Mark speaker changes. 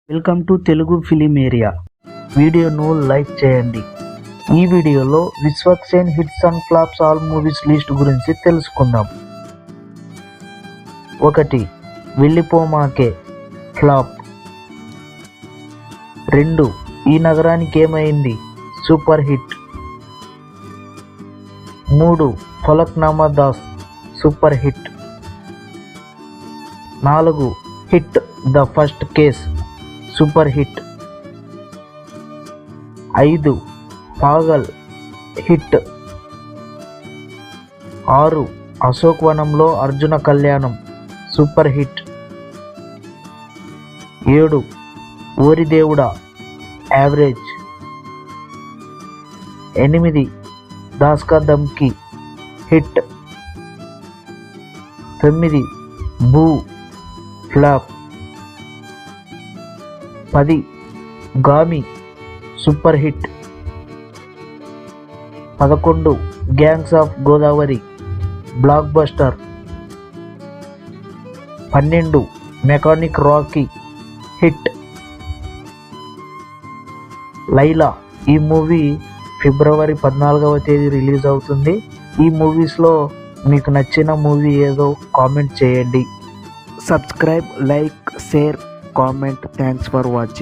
Speaker 1: Welcome to Telugu film area. వీడియోను like చేయండి. ఈ వీడియోలో Vishwak Sen hits and flops all movies list గురించి తెలుసుకుందాం. 1. వెళ్ళిపోమాకే ఫ్లాప్. 2. ఈ నగరానికి ఏమైంది super hit. 3. Falaknuma Das super hit. 4. Hit the first case super hit. 5. Paagal hit. 6. Ashok వనంలో అర్జున కళ్యాణం సూపర్ హిట్. 7. ఓరి దేవుడా average. 8. దాస్కా దమ్కి hit. 9. Boo flop. 10. Gaami super hit. 11. Gangs of Godavari blockbuster. 12. Mechanic Rocky hit. Laila ఈ మూవీ ఫిబ్రవరి 14వ తేదీ రిలీజ్ అవుతుంది. ఈ మూవీస్లో మీకు నచ్చిన మూవీ ఏదో కామెంట్ చేయండి. Subscribe, like, share, comment. Thanks for watching.